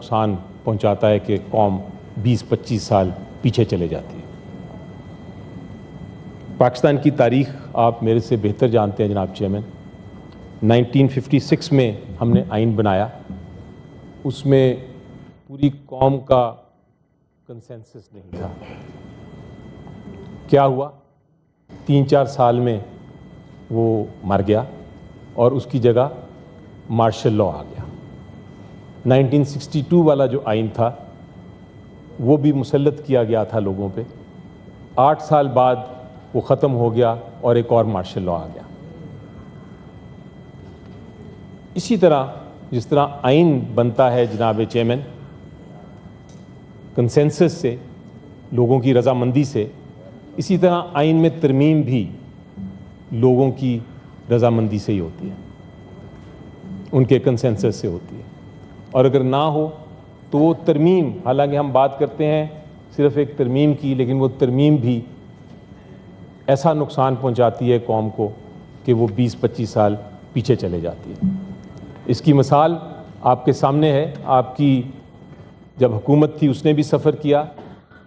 नुकसान पहुंचाता है कि कौम 20-25 साल पीछे चले जाती है। पाकिस्तान की तारीख़ आप मेरे से बेहतर जानते हैं जनाब चेयरमैन। 1956 में हमने आइन बनाया, उसमें पूरी कौम का कंसेंसस नहीं था। क्या हुआ, 3-4 साल में वो मर गया और उसकी जगह मार्शल लॉ आ गया। 1962 वाला जो आइन था वो भी मुसल्लत किया गया था लोगों पे। 8 साल बाद वो ख़त्म हो गया और एक और मार्शल लॉ आ गया। इसी तरह जिस तरह आइन बनता है जनाब चेयरमैन कंसेंसस से, लोगों की रजामंदी से, इसी तरह आइन में तरमीम भी लोगों की रजामंदी से ही होती है, उनके कंसेंसस से होती है। और अगर ना हो तो वो तरमीम, हालांकि हम बात करते हैं सिर्फ एक तरमीम की, लेकिन वो तरमीम भी ऐसा नुकसान पहुंचाती है कौम को कि वो 20-25 साल पीछे चले जाती है। इसकी मिसाल आपके सामने है। आपकी जब हुकूमत थी उसने भी सफ़र किया,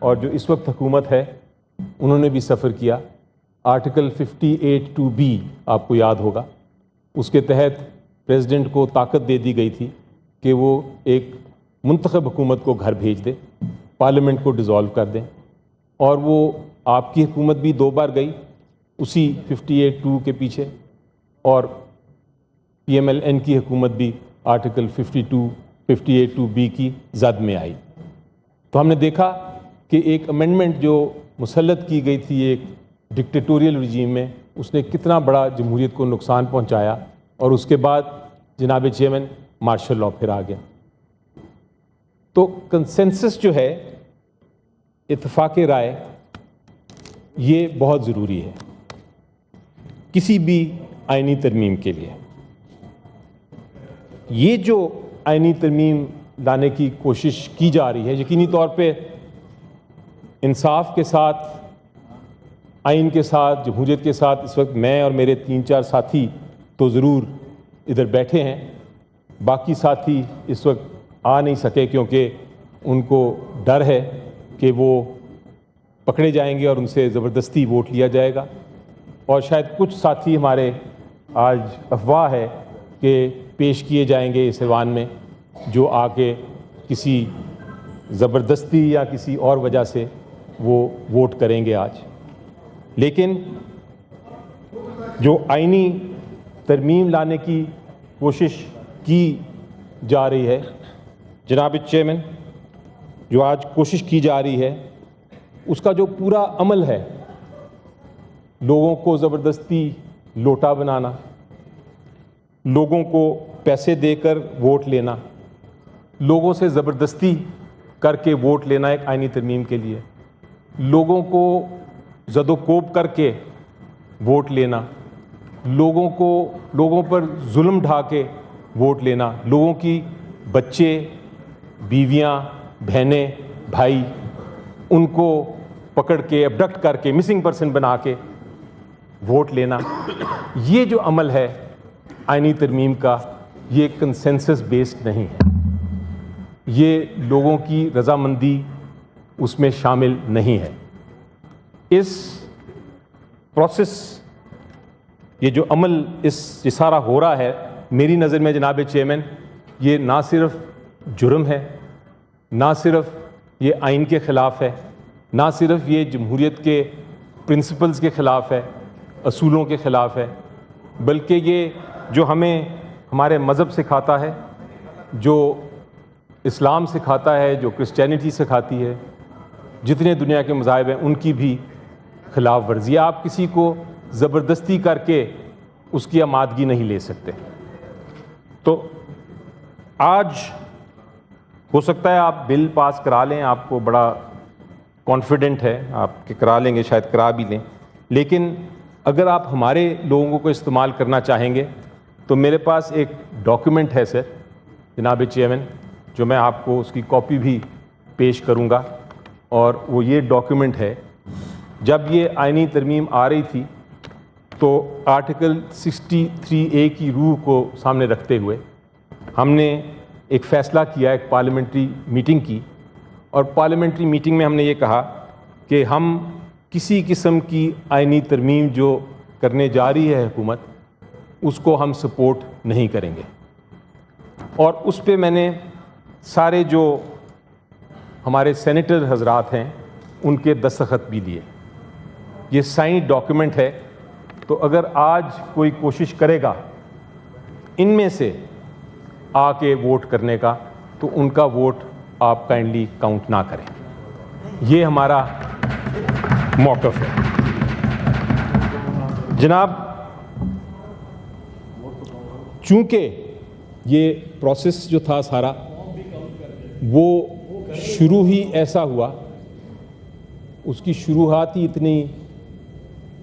और जो इस वक्त हुकूमत है उन्होंने भी सफ़र किया। आर्टिकल 58(2)B आपको याद होगा, उसके तहत प्रेसिडेंट को ताकत दे दी गई थी कि वो एक मुंतखब हुकूमत को घर भेज दे, पार्लियामेंट को डिज़ोल्व कर दें। और वो आपकी हुकूमत भी 2 बार गई उसी 58(2) के पीछे, और PMLN की हुकूमत भी आर्टिकल 58(2)B की जद में आई। तो हमने देखा कि एक अमेंडमेंट जो मुसल्लत की गई थी एक डिक्टेटोरियल रिजीम में, उसने कितना बड़ा जमहूरियत को नुकसान पहुंचाया। और उसके बाद जनाब चेयरमैन मार्शल लॉ फिर आ गया। तो कंसेंसस जो है, इत्तेफाक राय, ये बहुत ज़रूरी है किसी भी आइनी तरमीम के लिए। ये जो आइनी तरमीम लाने की कोशिश की जा रही है, यकीनी तौर पे इंसाफ के साथ, आइन के साथ, जमहूरियत के साथ, इस वक्त मैं और मेरे 3-4 साथी तो ज़रूर इधर बैठे हैं। बाकी साथी इस वक्त आ नहीं सके क्योंकि उनको डर है कि वो पकड़े जाएंगे और उनसे ज़बरदस्ती वोट लिया जाएगा। और शायद कुछ साथी हमारे आज अफवाह है कि पेश किए जाएंगे इस ऐवान में, जो आके किसी ज़बरदस्ती या किसी और वजह से वो वोट करेंगे आज। लेकिन जो आइनी तरमीम लाने की कोशिश की जा रही है जनाब चेयरमैन, जो आज कोशिश की जा रही है, उसका जो पूरा अमल है, लोगों को ज़बरदस्ती लोटा बनाना, लोगों को पैसे देकर वोट लेना, लोगों से ज़बरदस्ती करके वोट लेना एक आइनी तरमीम के लिए, लोगों को ज़दोकोब करके वोट लेना, लोगों पर जुल्म ढा के वोट लेना, लोगों की बच्चे, बीवियां, बहनें, भाई, उनको पकड़ के अबडक्ट करके मिसिंग पर्सन बना के वोट लेना, ये जो अमल है आइनी तरमीम का, ये कंसेंसस बेस्ड नहीं है। ये लोगों की रजामंदी उसमें शामिल नहीं है। इस प्रोसेस, ये जो अमल ये सारा हो रहा है, मेरी नज़र में जनाब चेयरमैन, ये ना सिर्फ जुर्म है, ना सिर्फ ये आइन के ख़िलाफ़ है, ना सिर्फ ये जमहूरियत के प्रिंसिपल्स के ख़िलाफ़ है, असूलों के ख़िलाफ़ है, बल्कि ये जो हमें हमारे मज़हब सिखाता है, जो इस्लाम सिखाता है, जो क्रिश्चियनिटी सिखाती है, जितने दुनिया के मज़ाहिब हैं उनकी भी खिलाफ वर्जी। आप किसी को ज़बरदस्ती करके उसकी आमादगी नहीं ले सकते। तो आज हो सकता है आप बिल पास करा लें, आपको बड़ा कॉन्फिडेंट है आप कि करा लेंगे, शायद करा भी लें, लेकिन अगर आप हमारे लोगों को इस्तेमाल करना चाहेंगे तो मेरे पास एक डॉक्यूमेंट है सर जनाब चेयरमैन, जो मैं आपको उसकी कॉपी भी पेश करूंगा। और वो ये डॉक्यूमेंट है, जब ये आइनी तरमीम आ रही थी तो आर्टिकल 63A की रूह को सामने रखते हुए हमने एक फ़ैसला किया, एक पार्लियामेंट्री मीटिंग की, और पार्लियामेंट्री मीटिंग में हमने ये कहा कि हम किसी किस्म की आईनी तरमीम जो करने जा रही है हुकूमत, उसको हम सपोर्ट नहीं करेंगे। और उस पे मैंने सारे जो हमारे सेनेटर हजरात हैं उनके दस्तखत भी लिए। ये साइन डॉक्यूमेंट है, तो अगर आज कोई कोशिश करेगा इनमें से आके वोट करने का, तो उनका वोट आप काइंडली काउंट ना करें। ये हमारा मौक़िफ़ है। जनाब, चूंकि ये प्रोसेस जो था सारा वो शुरू ही ऐसा हुआ, उसकी शुरुआत ही इतनी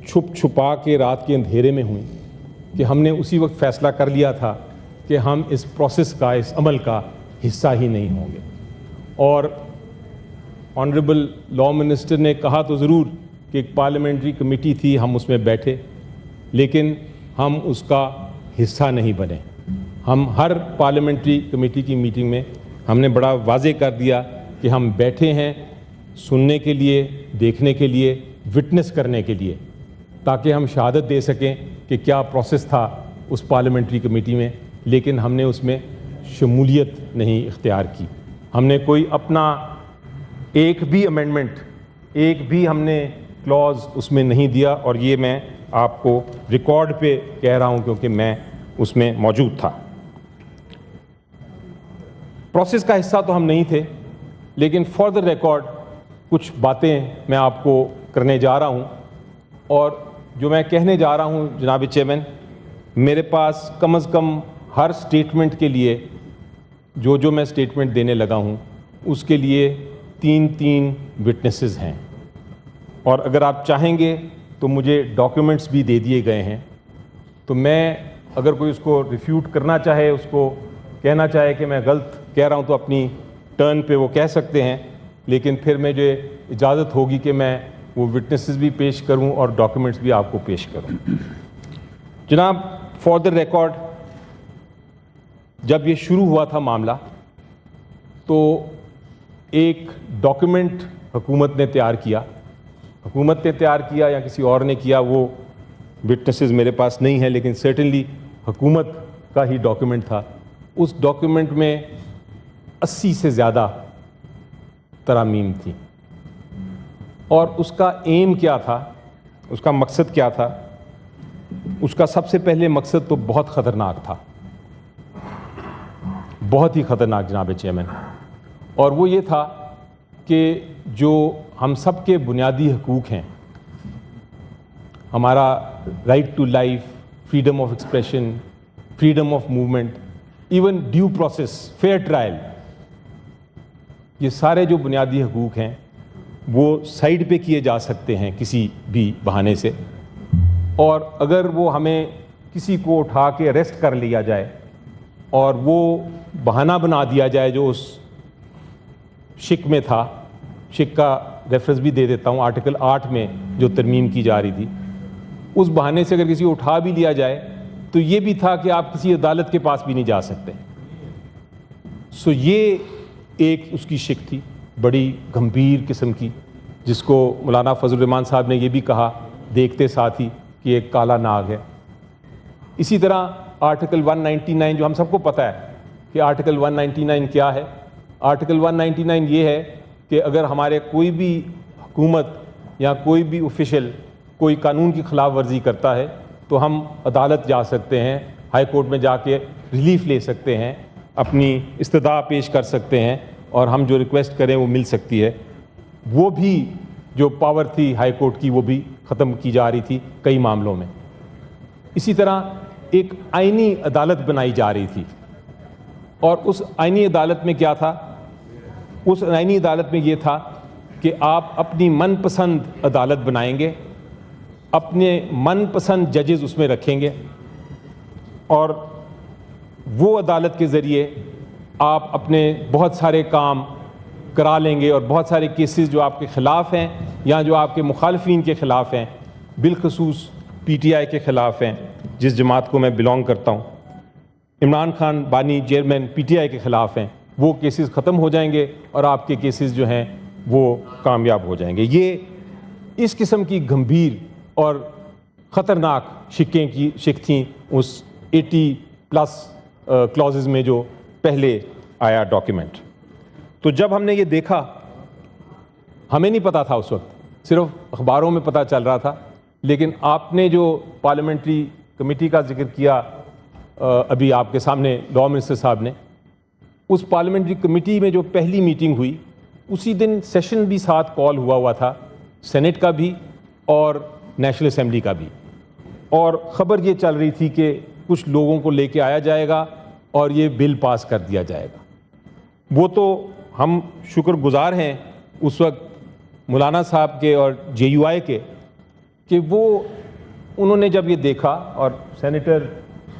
छुप छुपा के रात के अंधेरे में हुई कि हमने उसी वक्त फ़ैसला कर लिया था कि हम इस प्रोसेस का, इस अमल का हिस्सा ही नहीं होंगे। और ऑनरेबल लॉ मिनिस्टर ने कहा तो ज़रूर कि एक पार्लियामेंट्री कमेटी थी, हम उसमें बैठे, लेकिन हम उसका हिस्सा नहीं बने। हम हर पार्लियामेंट्री कमेटी की मीटिंग में हमने बड़ा वाज़े कर दिया कि हम बैठे हैं सुनने के लिए, देखने के लिए, विटनेस करने के लिए, ताकि हम शहादत दे सकें कि क्या प्रोसेस था उस पार्लियामेंट्री कमेटी में, लेकिन हमने उसमें शमूलियत नहीं इख्तियार की। हमने कोई अपना एक भी अमेंडमेंट, एक भी हमने क्लॉज उसमें नहीं दिया, और ये मैं आपको रिकॉर्ड पे कह रहा हूँ क्योंकि मैं उसमें मौजूद था। प्रोसेस का हिस्सा तो हम नहीं थे, लेकिन फॉर द रिकॉर्ड कुछ बातें मैं आपको करने जा रहा हूँ। और जो मैं कहने जा रहा हूँ जनाब चेयरमैन, मेरे पास कम से कम हर स्टेटमेंट के लिए जो मैं स्टेटमेंट देने लगा हूँ उसके लिए 3 विटनेसेस हैं। और अगर आप चाहेंगे तो मुझे डॉक्यूमेंट्स भी दे दिए गए हैं, तो मैं, अगर कोई उसको रिफ्यूट करना चाहे, उसको कहना चाहे कि मैं गलत कह रहा हूँ, तो अपनी टर्न पे वो कह सकते हैं, लेकिन फिर मुझे इजाज़त होगी कि मैं वो विटनेसेस भी पेश करूँ और डॉक्यूमेंट्स भी आपको पेश करूँ। जनाब, फॉर द रिकॉर्ड, जब ये शुरू हुआ था मामला, तो एक डॉक्यूमेंट हुकूमत ने तैयार किया। हुकूमत ने तैयार किया या किसी और ने किया, वो विटनेसेस मेरे पास नहीं है, लेकिन सर्टेनली हुकूमत का ही डॉक्यूमेंट था। उस डॉक्यूमेंट में 80 से ज़्यादा तरामीम थी, और उसका एम क्या था, उसका मकसद क्या था? उसका सबसे पहले मकसद तो बहुत ख़तरनाक था, बहुत ही ख़तरनाक जनाब चेयरमैन, और वो ये था कि जो हम सब के बुनियादी हकूक़ हैं, हमारा right to life, freedom of expression, freedom of movement, even due process, fair trial, ये सारे जो बुनियादी हकूक़ हैं वो साइड पे किए जा सकते हैं किसी भी बहाने से। और अगर वो हमें किसी को उठा के अरेस्ट कर लिया जाए और वो बहाना बना दिया जाए जो उस शिक में था, शिक का रेफरेंस भी दे देता हूँ, आर्टिकल 8 में जो तरमीम की जा रही थी, उस बहाने से अगर किसी को उठा भी लिया जाए तो ये भी था कि आप किसी अदालत के पास भी नहीं जा सकते। सो ये एक उसकी शिक थी बड़ी गंभीर किस्म की, जिसको मौलाना फजल रहमान साहब ने ये भी कहा देखते साथ ही कि एक काला नाग है। इसी तरह आर्टिकल 199, जो हम सबको पता है कि आर्टिकल 199 क्या है। आर्टिकल 199 ये है कि अगर हमारे कोई भी हुकूमत या कोई भी ऑफिशियल कोई कानून की खिलाफ वर्जी करता है तो हम अदालत जा सकते हैं, हाई कोर्ट में जाके रिलीफ ले सकते हैं, अपनी इस्तदा पेश कर सकते हैं और हम जो रिक्वेस्ट करें वो मिल सकती है। वो भी जो पावर थी हाई कोर्ट की वो भी ख़त्म की जा रही थी कई मामलों में। इसी तरह एक आईनी अदालत बनाई जा रही थी, और उस आईनी अदालत में क्या था? उस आईनी अदालत में ये था कि आप अपनी मनपसंद अदालत बनाएंगे, अपने मनपसंद जजेस उसमें रखेंगे, और वो अदालत के ज़रिए आप अपने बहुत सारे काम करा लेंगे, और बहुत सारे केसेस जो आपके ख़िलाफ़ हैं या जो आपके मुखालफिन के ख़िलाफ़ हैं, बिलखसूस PTI के ख़िलाफ़ हैं, जिस जमात को मैं बिलोंग करता हूँ, इमरान खान बानी चेयरमैन पीटीआई के ख़िलाफ़ हैं वो केसेस ख़त्म हो जाएंगे और आपके केसेस जो हैं वो कामयाब हो जाएंगे। ये इस किस्म की गंभीर और ख़तरनाक शिक थी उस 80+ क्लॉजेज में जो पहले आया डॉक्यूमेंट। तो जब हमने ये देखा, हमें नहीं पता था उस वक्त, सिर्फ अखबारों में पता चल रहा था, लेकिन आपने जो पार्लियामेंट्री कमेटी का जिक्र किया अभी आपके सामने लॉ मिनिस्टर साहब ने, उस पार्लियामेंट्री कमेटी में जो पहली मीटिंग हुई उसी दिन सेशन भी साथ कॉल हुआ था, सेनेट का भी और नेशनल असेंबली का भी, और ख़बर ये चल रही थी कि कुछ लोगों को लेके आया जाएगा और ये बिल पास कर दिया जाएगा। वो तो हम शुक्रगुजार हैं उस वक्त मौलाना साहब के और JUI के कि वो उन्होंने जब ये देखा, और सेनेटर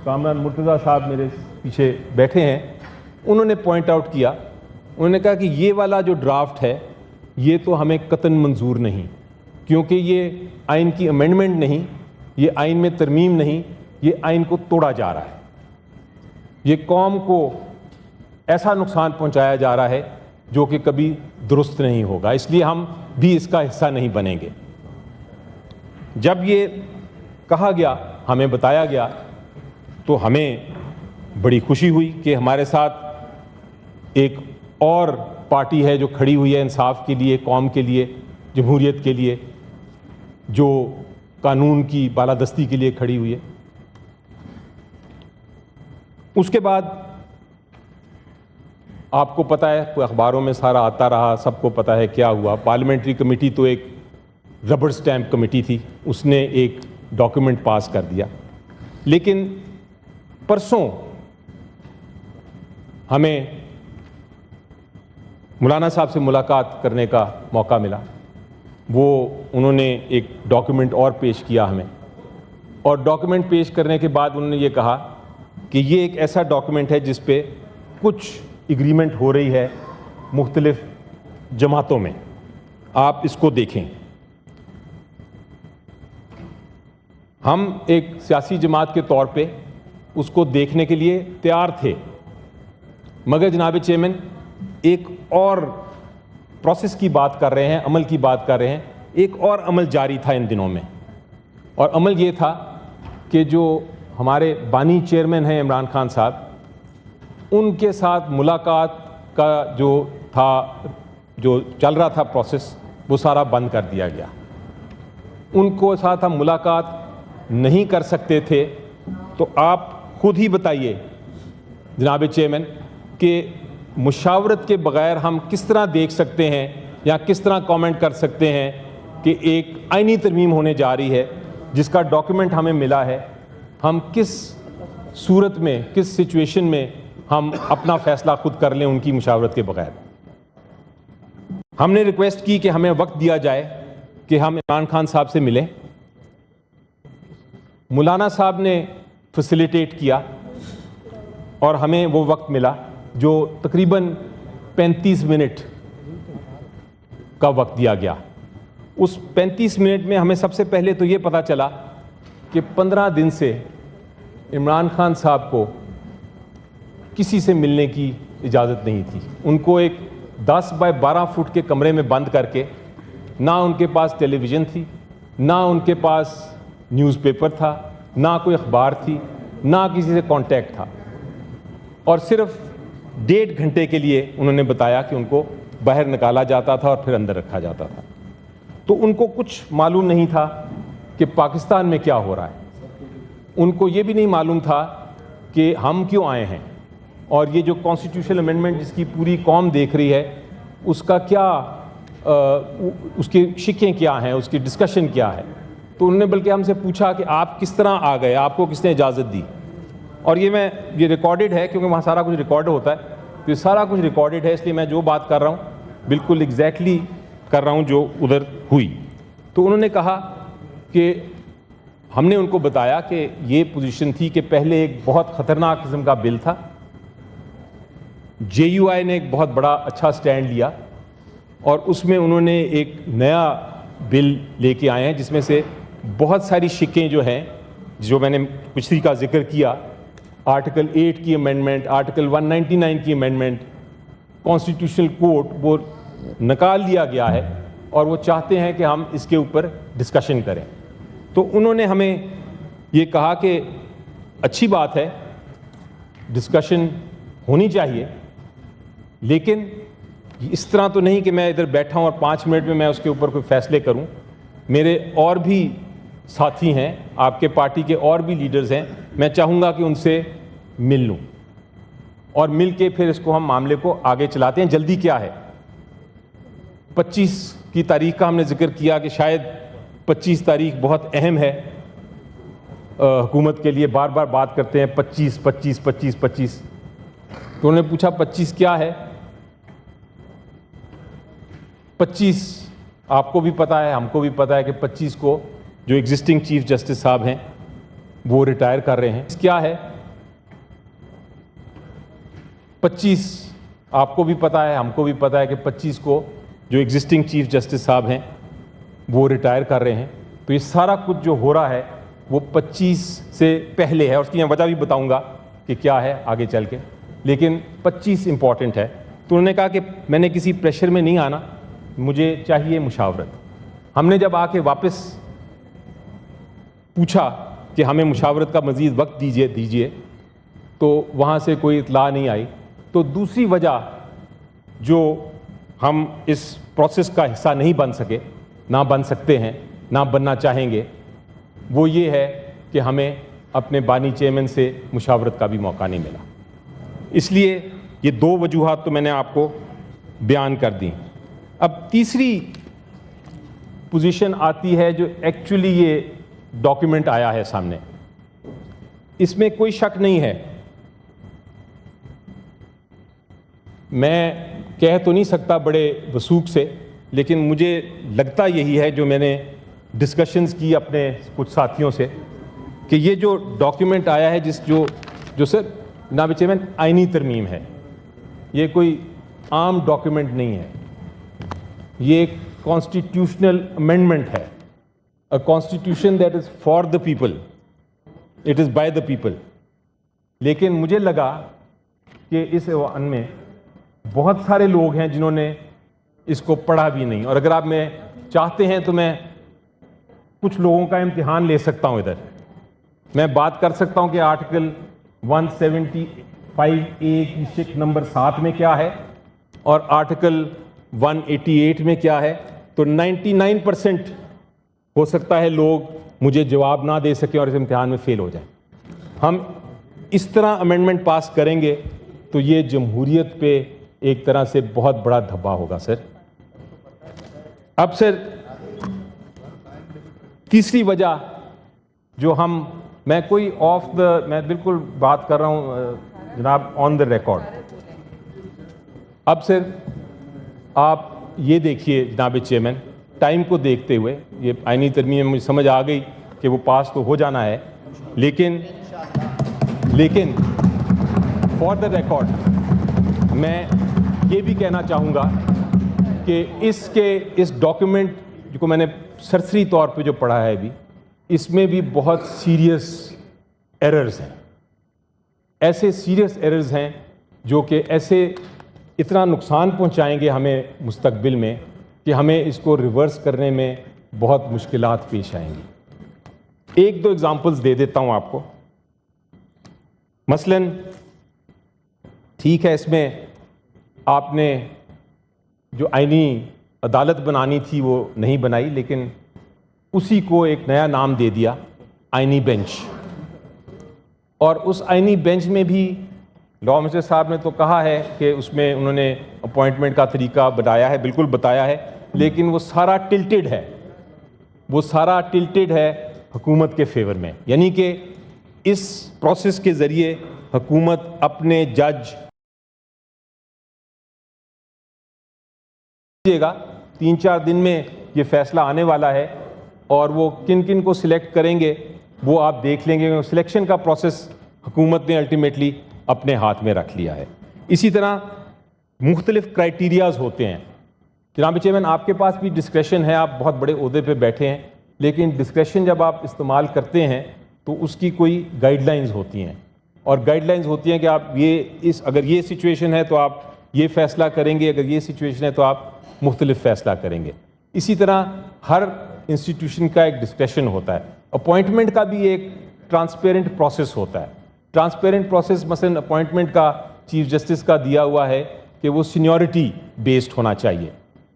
कामरान मुर्तज़ा साहब मेरे पीछे बैठे हैं, उन्होंने पॉइंट आउट किया, उन्होंने कहा कि ये वाला जो ड्राफ्ट है ये तो हमें कतन मंजूर नहीं, क्योंकि ये आइन की अमेंडमेंट नहीं, ये आइन में तरमीम नहीं, ये आइन को तोड़ा जा रहा है, ये कौम को ऐसा नुकसान पहुंचाया जा रहा है जो कि कभी दुरुस्त नहीं होगा, इसलिए हम भी इसका हिस्सा नहीं बनेंगे। जब ये कहा गया, हमें बताया गया, तो हमें बड़ी खुशी हुई कि हमारे साथ एक और पार्टी है जो खड़ी हुई है इंसाफ के लिए, कौम के लिए, जमहूरियत के लिए, जो कानून की बालादस्ती के लिए खड़ी हुई है। उसके बाद आपको पता है, अखबारों में सारा आता रहा, सबको पता है क्या हुआ। पार्लियामेंट्री कमेटी तो एक रबर स्टैम्प कमेटी थी, उसने एक डॉक्यूमेंट पास कर दिया, लेकिन परसों हमें मौलाना साहब से मुलाकात करने का मौका मिला। वो उन्होंने एक डॉक्यूमेंट और पेश किया हमें, और डॉक्यूमेंट पेश करने के बाद उन्होंने ये कहा कि ये एक ऐसा डॉक्यूमेंट है जिस पे कुछ एग्रीमेंट हो रही है मुख्तलिफ जमातों में, आप इसको देखें। हम एक सियासी जमात के तौर पे उसको देखने के लिए तैयार थे, मगर जनाब चेयरमैन एक और प्रोसेस की बात कर रहे हैं, अमल की बात कर रहे हैं। एक और अमल जारी था इन दिनों में, और अमल ये था कि जो हमारे बानी चेयरमैन हैं इमरान खान साहब, उनके साथ मुलाकात का जो था, जो चल रहा था प्रोसेस, वो सारा बंद कर दिया गया। उनको साथ हम मुलाकात नहीं कर सकते थे। तो आप खुद ही बताइए जनाब चेयरमैन कि मुशावरत के बगैर हम किस तरह देख सकते हैं या किस तरह कमेंट कर सकते हैं कि एक आईनी तरमीम होने जा रही है जिसका डॉक्यूमेंट हमें मिला है। हम किस सूरत में, किस सिचुएशन में हम अपना फैसला खुद कर लें उनकी मुशावरत के बगैर। हमने रिक्वेस्ट की कि हमें वक्त दिया जाए कि हम इमरान खान साहब से मिलें। मौलाना साहब ने फैसिलिटेट किया और हमें वो वक्त मिला जो तकरीबन 35 मिनट का वक्त दिया गया। उस 35 मिनट में हमें सबसे पहले तो ये पता चला कि 15 दिन से इमरान खान साहब को किसी से मिलने की इजाज़त नहीं थी। उनको एक 10 बाय 12 फुट के कमरे में बंद करके, ना उनके पास टेलीविज़न थी, ना उनके पास न्यूज़पेपर था, ना कोई अखबार थी, ना किसी से कांटेक्ट था, और सिर्फ 1.5 घंटे के लिए उन्होंने बताया कि उनको बाहर निकाला जाता था और फिर अंदर रखा जाता था। तो उनको कुछ मालूम नहीं था कि पाकिस्तान में क्या हो रहा है। उनको ये भी नहीं मालूम था कि हम क्यों आए हैं, और ये जो कॉन्स्टिट्यूशनल अमेंडमेंट जिसकी पूरी कौम देख रही है, उसका क्या उसकी शिकें क्या हैं, उसकी डिस्कशन क्या है। तो उन्होंने बल्कि हमसे पूछा कि आप किस तरह आ गए, आपको किसने इजाज़त दी। और ये रिकॉर्डेड है, क्योंकि वहाँ सारा कुछ रिकॉर्ड होता है, तो ये सारा कुछ रिकॉर्डेड है, इसलिए मैं जो बात कर रहा हूँ बिल्कुल एग्जैक्टली कर रहा हूँ जो उधर हुई। तो उन्होंने कहा कि हमने उनको बताया कि ये पोजीशन थी कि पहले एक बहुत ख़तरनाक किस्म का बिल था, JUI ने एक बहुत बड़ा अच्छा स्टैंड लिया और उसमें उन्होंने एक नया बिल लेके आए हैं जिसमें से बहुत सारी शिकें जो हैं, जो मैंने पिछली का जिक्र किया, आर्टिकल 8 की अमेंडमेंट, आर्टिकल 199 की अमेंडमेंट, कॉन्स्टिट्यूशनल कोर्ट वो निकाल दिया गया है और वो चाहते हैं कि हम इसके ऊपर डिस्कशन करें। तो उन्होंने हमें ये कहा कि अच्छी बात है, डिस्कशन होनी चाहिए, लेकिन इस तरह तो नहीं कि मैं इधर बैठा हूं और 5 मिनट में मैं उसके ऊपर कोई फैसले करूं। मेरे और भी साथी हैं, आपके पार्टी के और भी लीडर्स हैं, मैं चाहूँगा कि उनसे मिल लूँ और मिल के फिर इसको हम मामले को आगे चलाते हैं। जल्दी क्या है, 25 की तारीख का हमने जिक्र किया कि शायद 25 तारीख बहुत अहम है हुकूमत के लिए। बार बार बात करते हैं 25 25 25 25। तो उन्होंने पूछा 25 क्या है। 25 आपको भी पता है, हमको भी पता है कि 25 को जो एग्जिस्टिंग चीफ जस्टिस साहब हैं वो रिटायर कर रहे हैं। क्या है 25, आपको भी पता है, हमको भी पता है कि 25 को जो एग्जिस्टिंग चीफ जस्टिस साहब हैं वो रिटायर कर रहे हैं। तो ये सारा कुछ जो हो रहा है वो 25 से पहले है और उसकी मैं वजह भी बताऊंगा कि क्या है आगे चल के, लेकिन 25 इंपॉर्टेंट है। तो उन्होंने कहा कि मैंने किसी प्रेशर में नहीं आना, मुझे चाहिए मुशावरत। हमने जब आके वापस पूछा कि हमें मुशावरत का मज़ीद वक्त दीजिए तो वहाँ से कोई इतला नहीं आई। तो दूसरी वजह जो हम इस प्रोसेस का हिस्सा नहीं बन सके, ना बन सकते हैं, ना बनना चाहेंगे, वो ये है कि हमें अपने बानी चेयरमैन से मुशावरत का भी मौका नहीं मिला। इसलिए ये 2 वजूहात तो मैंने आपको बयान कर दी। अब तीसरी पोजीशन आती है जो एक्चुअली ये डॉक्यूमेंट आया है सामने, इसमें कोई शक नहीं है। मैं कह तो नहीं सकता बड़े वसूख से, लेकिन मुझे लगता यही है जो मैंने डिस्कशंस की अपने कुछ साथियों से, कि ये जो डॉक्यूमेंट आया है जो सर जनाब चेयरमैन आईनी तरमीम है, ये कोई आम डॉक्यूमेंट नहीं है, ये एक कॉन्स्टिट्यूशनल अमेंडमेंट है। A constitution that is for the people, it is by the people. लेकिन मुझे लगा कि इस ऐवान में बहुत सारे लोग हैं जिन्होंने इसको पढ़ा भी नहीं, और अगर आप में चाहते हैं तो मैं कुछ लोगों का इम्तिहान ले सकता हूं। इधर मैं बात कर सकता हूं कि आर्टिकल 175A की शिक नंबर 7 में क्या है और आर्टिकल 188 में क्या है। तो 99% हो सकता है लोग मुझे जवाब ना दे सकें और इस इम्तिहान में फेल हो जाएं। हम इस तरह अमेंडमेंट पास करेंगे तो ये जमहूरियत पे एक तरह से बहुत बड़ा धब्बा होगा सर। अब सर तीसरी वजह जो मैं कोई मैं बिल्कुल बात कर रहा हूं जनाब ऑन द रिकॉर्ड। अब सर आप ये देखिए जनाब चेयरमैन, टाइम को देखते हुए ये आईनी तरमीम में मुझे समझ आ गई कि वो पास तो हो जाना है, लेकिन फॉर द रिकॉर्ड मैं ये भी कहना चाहूँगा कि इस डॉक्यूमेंट को मैंने सरसरी तौर पे जो पढ़ा है अभी, इसमें भी बहुत सीरियस एरर्स हैं। ऐसे सीरियस एरर्स हैं जो कि ऐसे इतना नुकसान पहुंचाएंगे हमें मुस्तकबिल में कि हमें इसको रिवर्स करने में बहुत मुश्किलात पेश आएंगी। 1-2 एग्जांपल्स दे देता हूं आपको। मसलन ठीक है, इसमें आपने जो आईनी अदालत बनानी थी वो नहीं बनाई, लेकिन उसी को एक नया नाम दे दिया आईनी बेंच। और उस आईनी बेंच में भी लॉ मिनिस्टर साहब ने तो कहा है कि उसमें उन्होंने अपॉइंटमेंट का तरीका बताया है, बिल्कुल बताया है, लेकिन वो सारा टिल्टेड है हुकूमत के फेवर में। यानी कि इस प्रोसेस के ज़रिए हुकूमत अपने जज 3-4 दिन में ये फैसला आने वाला है और वो किन किन को सिलेक्ट करेंगे वो आप देख लेंगे। सिलेक्शन का प्रोसेस हुकूमत ने अल्टीमेटली अपने हाथ में रख लिया है। इसी तरह मुख्तलिफ क्राइटेरियाज होते हैं। जनाब चेयरमैन, आपके पास भी डिस्क्रेशन है, आप बहुत बड़े ओहदे पे बैठे हैं, लेकिन डिस्क्रेशन जब आप इस्तेमाल करते हैं तो उसकी कोई गाइडलाइंस होती हैं और गाइडलाइंस होती हैं कि आप अगर ये सिचुएशन है तो आप ये फैसला करेंगे, अगर ये सिचुएशन है तो आप मुख्तलिफ फैसला करेंगे। इसी तरह हर इंस्टीट्यूशन का एक डिस्क्रेशन होता है। अपॉइंटमेंट का भी एक ट्रांसपेरेंट प्रोसेस होता है। ट्रांसपेरेंट प्रोसेस मसलन अपॉइंटमेंट का चीफ जस्टिस का दिया हुआ है कि वो सीनियरिटी बेस्ड होना चाहिए,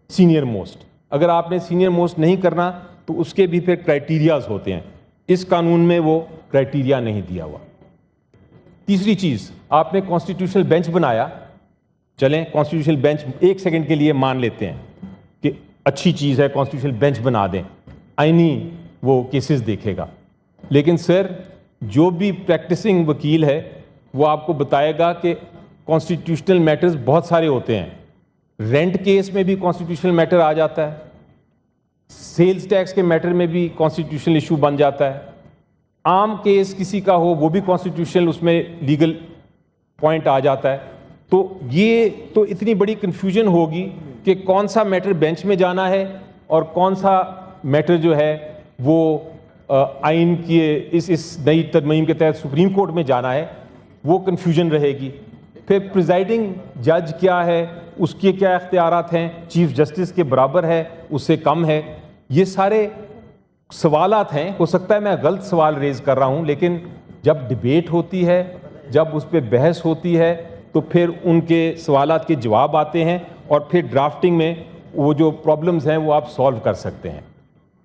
सीनियर मोस्ट। अगर आपने सीनियर मोस्ट नहीं करना तो उसके भी फिर क्राइटेरियाज होते हैं। इस कानून में वो क्राइटेरिया नहीं दिया हुआ। तीसरी चीज़, आपने कॉन्स्टिट्यूशनल बेंच बनाया। चलें कॉन्स्टिट्यूशनल बेंच एक सेकंड के लिए मान लेते हैं कि अच्छी चीज़ है, कॉन्स्टिट्यूशनल बेंच बना दें, आईनी वो केसेस देखेगा। लेकिन सर जो भी प्रैक्टिसिंग वकील है वो आपको बताएगा कि कॉन्स्टिट्यूशनल मैटर्स बहुत सारे होते हैं। रेंट केस में भी कॉन्स्टिट्यूशनल मैटर आ जाता है, सेल्स टैक्स के मैटर में भी कॉन्स्टिट्यूशनल इशू बन जाता है, आम केस किसी का हो वो भी कॉन्स्टिट्यूशनल उसमें लीगल पॉइंट आ जाता है। तो ये तो इतनी बड़ी कन्फ्यूजन होगी कि कौन सा मैटर बेंच में जाना है और कौन सा मैटर जो है वो आइन के इस नई तरमीम के तहत सुप्रीम कोर्ट में जाना है, वो कन्फ्यूजन रहेगी। फिर प्रिजाइडिंग जज क्या है, उसके क्या इख्तियारात हैं, चीफ जस्टिस के बराबर है, उससे कम है। ये सारे सवालात हैं। हो सकता है मैं गलत सवाल रेज कर रहा हूँ, लेकिन जब डिबेट होती है, जब उस पर बहस होती है, तो फिर उनके सवालात के जवाब आते हैं और फिर ड्राफ्टिंग में वो जो प्रॉब्लम्स हैं वो आप सॉल्व कर सकते हैं।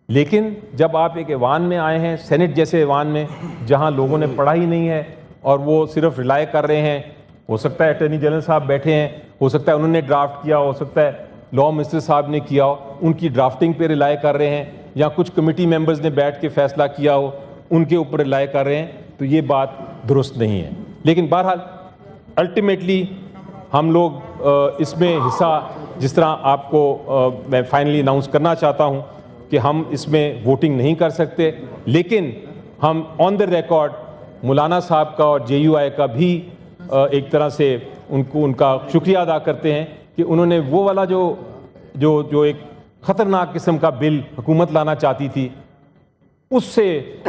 लेकिन जब आप एक ऐवान में आए हैं, सेनेट जैसे ऐवान में, जहाँ लोगों ने पढ़ा ही नहीं है और वो सिर्फ रिलाय कर रहे हैं, हो सकता है अटॉर्नी जनरल साहब बैठे हैं, हो सकता है उन्होंने ड्राफ्ट किया, हो सकता है लॉ मिनिस्टर साहब ने किया हो, उनकी ड्राफ्टिंग पे रिलाय कर रहे हैं, या कुछ कमेटी मेंबर्स ने बैठ के फैसला किया हो, उनके ऊपर रिलाय कर रहे हैं, तो ये बात दुरुस्त नहीं है। लेकिन बहरहाल अल्टीमेटली हम लोग इसमें हिस्सा, जिस तरह आपको मैं फाइनली अनाउंस करना चाहता हूँ कि हम इसमें वोटिंग नहीं कर सकते, लेकिन हम ऑन द रिकॉर्ड मौलाना साहब का और JUI का भी एक तरह से उनका शुक्रिया अदा करते हैं कि उन्होंने वो वाला जो एक ख़तरनाक किस्म का बिल हुकूमत लाना चाहती थी, उससे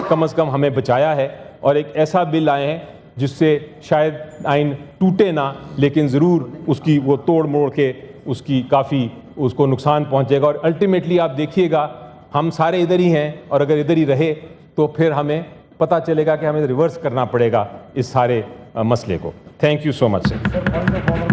कम से कम हमें बचाया है और एक ऐसा बिल लाए हैं जिससे शायद आइन टूटे ना, लेकिन ज़रूर उसकी वो तोड़ मोड़ के उसकी काफ़ी उसको नुकसान पहुंचेगा। और अल्टीमेटली आप देखिएगा हम सारे इधर ही हैं, और अगर इधर ही रहे तो फिर हमें पता चलेगा कि हमें रिवर्स करना पड़ेगा इस सारे मसले को। Thank you so much sir.